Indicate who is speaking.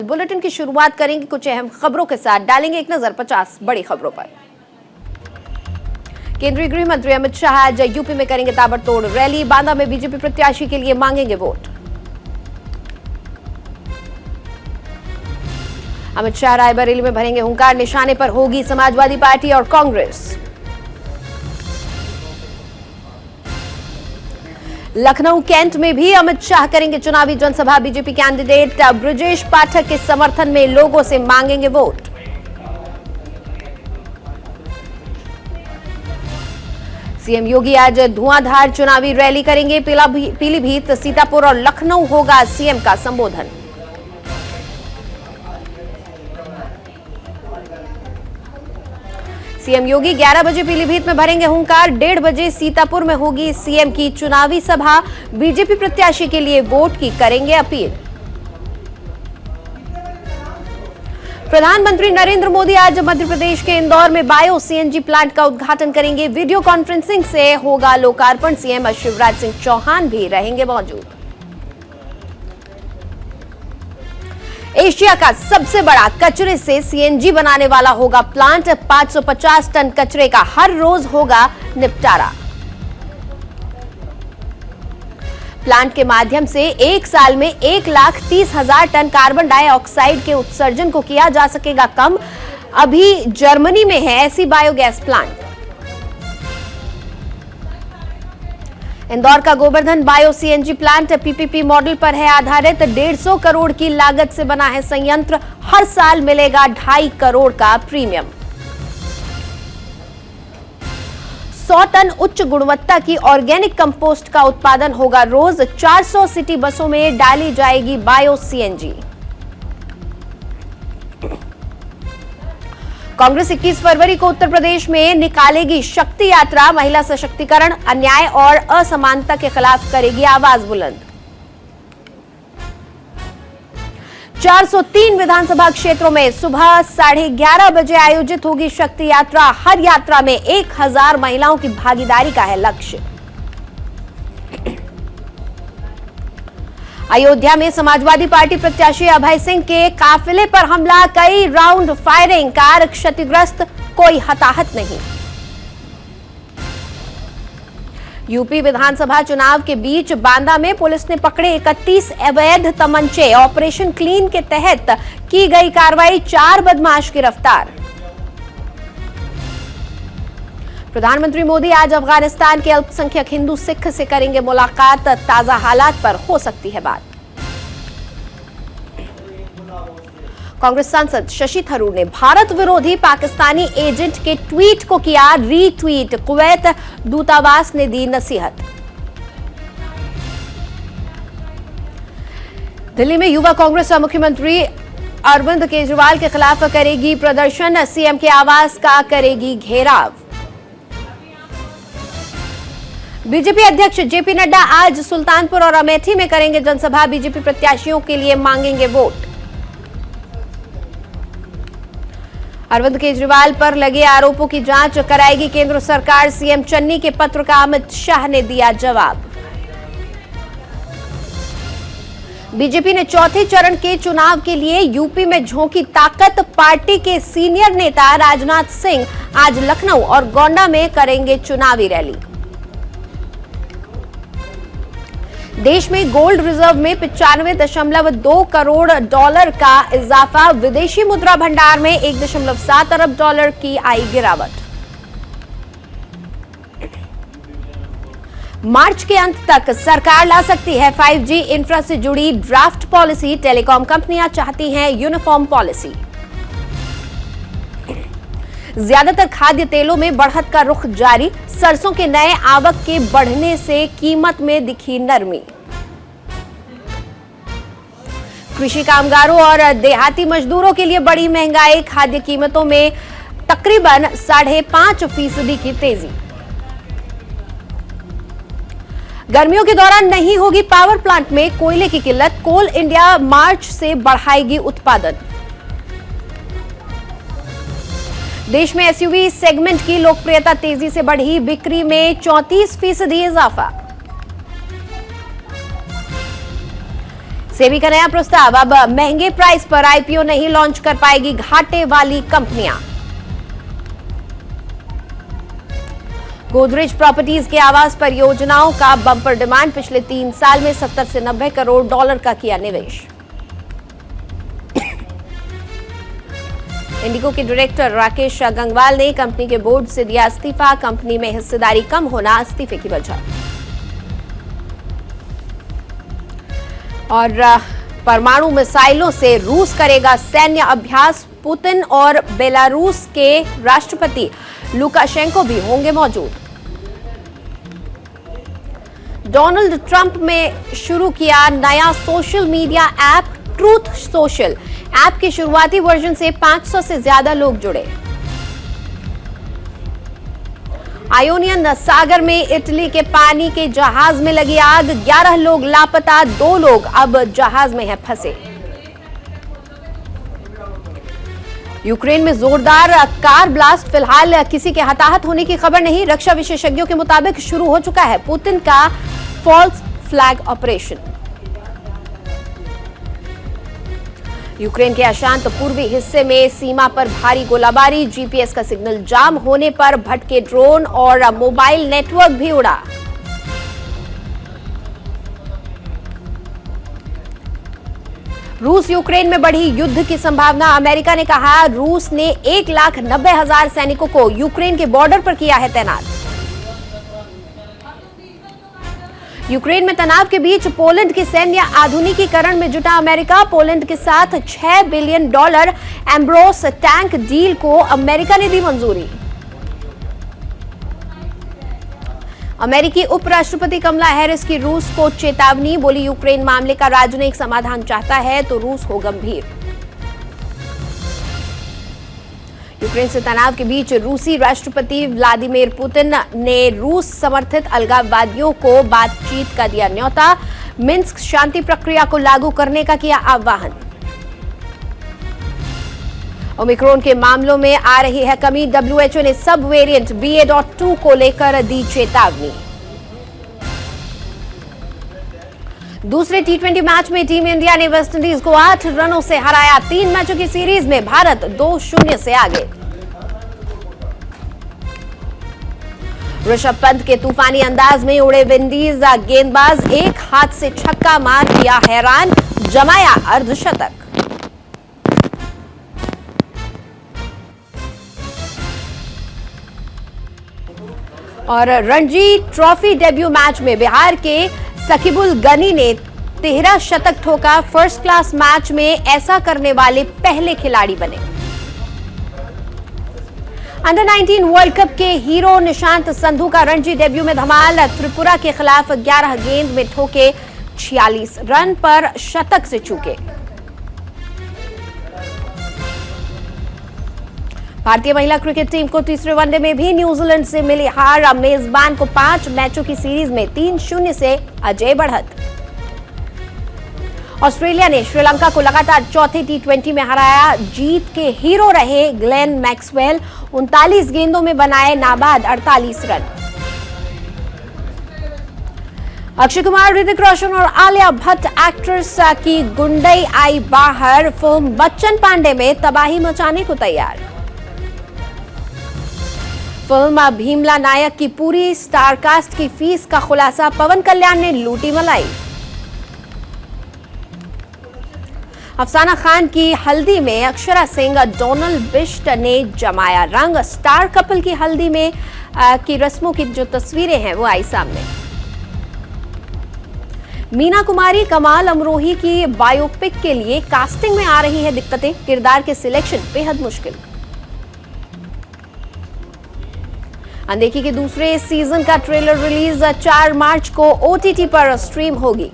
Speaker 1: Bulletin की शुरुआत करेंगे कुछ अहम खबरों के साथ। डालेंगे एक नजर 50 बड़ी खबरों पर। केंद्रीय गृह मंत्री अमित शाह आज यूपी में करेंगे ताबड़तोड़ रैली। बांदा में बीजेपी प्रत्याशी के लिए मांगेंगे वोट। अमित शाह रायबरेली में भरेंगे हुंकार। निशाने पर होगी समाजवादी पार्टी और कांग्रेस। लखनऊ कैंट में भी अमित शाह करेंगे चुनावी जनसभा। बीजेपी कैंडिडेट ब्रजेश पाठक के समर्थन में लोगों से मांगेंगे वोट। सीएम योगी आज धुआंधार चुनावी रैली करेंगे। पीलीभीत, सीतापुर और लखनऊ होगा सीएम का संबोधन। सीएम योगी 11 बजे पीलीभीत में भरेंगे हुंकार। 1:30 बजे सीतापुर में होगी सीएम की चुनावी सभा। बीजेपी प्रत्याशी के लिए वोट की करेंगे अपील। प्रधानमंत्री नरेंद्र मोदी आज मध्य प्रदेश के इंदौर में बायो सीएनजी प्लांट का उद्घाटन करेंगे। वीडियो कॉन्फ्रेंसिंग से होगा लोकार्पण। सीएम शिवराज सिंह चौहान भी रहेंगे मौजूद। एशिया का सबसे बड़ा कचरे से सीएनजी बनाने वाला होगा प्लांट। 550 टन कचरे का हर रोज होगा निपटारा। प्लांट के माध्यम से एक साल में 1,30,000 टन कार्बन डाइऑक्साइड के उत्सर्जन को किया जा सकेगा कम। अभी जर्मनी में है ऐसी बायोगैस प्लांट। इंदौर का Govardhan bio CNG plant PPP model पर है आधारित। 150 करोड़ की लागत से बना है संयंत्र। हर साल मिलेगा 2.5 करोड़ का प्रीमियम। 100 टन उच्च गुणवत्ता की ऑर्गेनिक कंपोस्ट का उत्पादन होगा रोज। 400 सिटी बसों में डाली जाएगी बायो सीएनजी। कांग्रेस 21 फरवरी को उत्तर प्रदेश में निकालेगी शक्ति यात्रा। महिला सशक्तिकरण, अन्याय और असमानता के खिलाफ करेगी आवाज बुलंद। 403 विधानसभा क्षेत्रों में सुबह 11:30 बजे आयोजित होगी शक्ति यात्रा। हर यात्रा में 1000 महिलाओं की भागीदारी का है लक्ष्य। अयोध्या में समाजवादी पार्टी प्रत्याशी अभय सिंह के काफिले पर हमला। कई राउंड फायरिंग, कार क्षतिग्रस्त, कोई हताहत नहीं। यूपी विधानसभा चुनाव के बीच बांदा में पुलिस ने पकड़े 31 अवैध तमंचे। ऑपरेशन क्लीन के तहत की गई कार्रवाई। 4 बदमाश गिरफ्तार। प्रधानमंत्री मोदी आज अफगानिस्तान के अल्पसंख्यक हिंदू सिख से करेंगे मुलाकात। ताजा हालात पर हो सकती है बात। कांग्रेस सांसद शशि थरूर ने भारत विरोधी पाकिस्तानी एजेंट के ट्वीट को किया रीट्वीट। कुवैत दूतावास ने दी नसीहत। दिल्ली में युवा कांग्रेस मुख्यमंत्री अरविंद केजरीवाल के खिलाफ करेगी प्रदर्शन। सीएम के आवास का करेगी घेराव। बीजेपी अध्यक्ष जेपी नड्डा आज सुल्तानपुर और अमेठी में करेंगे जनसभा। बीजेपी प्रत्याशियों के लिए मांगेंगे वोट। अरविंद केजरीवाल पर लगे आरोपों की जांच कराएगी केंद्र सरकार। सीएम चन्नी के पत्र का अमित शाह ने दिया जवाब। बीजेपी ने चौथे चरण के चुनाव के लिए यूपी में झोंकी ताकत। पार्टी के सीनियर नेता राजनाथ सिंह आज लखनऊ और गोंडा में करेंगे चुनावी रैली। देश में गोल्ड रिजर्व में 95.2 करोड़ डॉलर का इजाफा। विदेशी मुद्रा भंडार में 1.7 अरब डॉलर की आई गिरावट। मार्च के अंत तक सरकार ला सकती है 5G इंफ्रा से जुड़ी ड्राफ्ट पॉलिसी। टेलीकॉम कंपनियां चाहती हैं यूनिफॉर्म पॉलिसी। ज्यादातर खाद्य तेलों में बढ़त का रुख जारी। सरसों के नए आवक के बढ़ने से कीमत में दिखी नरमी। कृषि कामगारों और देहाती मजदूरों के लिए बढ़ी महंगाई। खाद्य कीमतों में तकरीबन 5.5% की तेजी। गर्मियों के दौरान नहीं होगी पावर प्लांट में कोयले की किल्लत। कोल इंडिया मार्च से बढ़ाएगी उत्पादन। देश में एसयूवी सेगमेंट की लोकप्रियता तेजी से बढ़ी। बिक्री में 34% इजाफा। सेबी का नया प्रस्ताव, अब महंगे प्राइस पर आईपीओ नहीं लॉन्च कर पाएगी घाटे वाली कंपनियां। गोदरेज प्रॉपर्टीज के आवास परियोजनाओं का बम्पर डिमांड, पिछले 3 साल में 70 से 90 करोड़ डॉलर का किया निवेश। इंडिगो के डायरेक्टर राकेश गंगवाल ने कंपनी के बोर्ड से दिया इस्तीफा, कंपनी में हिस्सेदारी कम होना इस्तीफे की वजह। और परमाणु मिसाइलों से रूस करेगा सैन्य अभ्यास, पुतिन और बेलारूस के राष्ट्रपति लुकाशेंको भी होंगे मौजूद। डोनाल्ड ट्रंप ने शुरू किया नया social media app truth social. App के शुरुआती वर्जन से 500 से ज्यादा लोग जुड़े। आयोनियन सागर में इटली के पानी के जहाज में लगी आग, 11 लोग लापता, 2 लोग अब जहाज में हैं फंसे। यूक्रेन में जोरदार कार ब्लास्ट, फिलहाल किसी के हताहत होने की खबर नहीं। रक्षा विशेषज्ञों के मुताबिक शुरू हो चुका है पुतिन का फॉल्स फ्लैग ऑपरेशन। यूक्रेन के अशांत पूर्वी हिस्से में सीमा पर भारी गोलाबारी, जीपीएस का सिग्नल जाम होने पर भटके ड्रोन और मोबाइल नेटवर्क भी उड़ा। रूस यूक्रेन में बढ़ी युद्ध की संभावना, अमेरिका ने कहा रूस ने 1,90,000 सैनिकों को यूक्रेन के बॉर्डर पर किया है तैनात। यूक्रेन में तनाव के बीच पोलैंड के सैन्य आधुनिकीकरण में जुटा अमेरिका, पोलैंड के साथ $6 बिलियन एम्ब्रोस टैंक डील को अमेरिका ने दी मंजूरी। अमेरिकी उपराष्ट्रपति कमला हैरिस की रूस को चेतावनी, बोली यूक्रेन मामले का राजनयिक समाधान चाहता है तो रूस हो गंभीर। यूक्रेन से तनाव के बीच रूसी राष्ट्रपति व्लादिमीर पुतिन ने रूस समर्थित अलगाववादियों को बातचीत का दिया न्योता, मिन्स्क शांति प्रक्रिया को लागू करने का किया आह्वान। ओमिक्रॉन के मामलों में आ रही है कमी, डब्ल्यूएचओ ने सब वेरिएंट BA.2 को लेकर दी चेतावनी। दूसरे T20 मैच में टीम इंडिया ने वेस्टइंडीज को 8 रनों से हराया। 3 मैचों की सीरीज में भारत 2-0 से आगे। ऋषभ पंत के तूफानी अंदाज में उड़े विंडीज गेंदबाज, एक हाथ से छक्का मार दिया हैरान, जमाया अर्धशतक। और रणजी ट्रॉफी डेब्यू मैच में बिहार के सकीबुल गनी ने 13 शतक ठोका, फर्स्ट क्लास मैच में ऐसा करने वाले पहले खिलाड़ी बने। अंडर 19 वर्ल्ड कप के हीरो निशांत संधू का रणजी डेब्यू में धमाल, त्रिपुरा के खिलाफ 11 गेंद में ठोके 46 रन पर शतक से चूके। भारतीय महिला क्रिकेट टीम को तीसरे वनडे में भी न्यूजीलैंड से मिली हार, मेजबान को 5 मैचों की सीरीज में 3-0 से अजय बढ़त। ऑस्ट्रेलिया ने श्रीलंका को लगातार चौथे T20 में हराया, जीत के हीरो रहे ग्लेन मैक्सवेल, 39 गेंदों में बनाए नाबाद 48 रन। अक्षय कुमार, ऋतिक रोशन और आलिया भट्ट एक्ट्रेस की गुंडई आई बाहर, फिल्म बच्चन पांडे में तबाही मचाने को तैयार। फिल्म भीमला नायक की पूरी स्टारकास्ट की फीस का खुलासा, पवन कल्याण ने लूटी मलाई। अफसाना खान की हल्दी में अक्षरा सिंह, डोनाल्ड बिष्ट ने जमाया रंग, स्टार कपल की हल्दी में की रस्मों की जो तस्वीरें हैं वो आई सामने। मीना कुमारी, कमाल अमरोही की बायोपिक के लिए कास्टिंग में आ रही है दिक्कतें, किरदार के सिलेक्शन बेहद मुश्किल। अनदेखी के दूसरे सीजन का ट्रेलर रिलीज 4 मार्च को OTT पर स्ट्रीम होगी।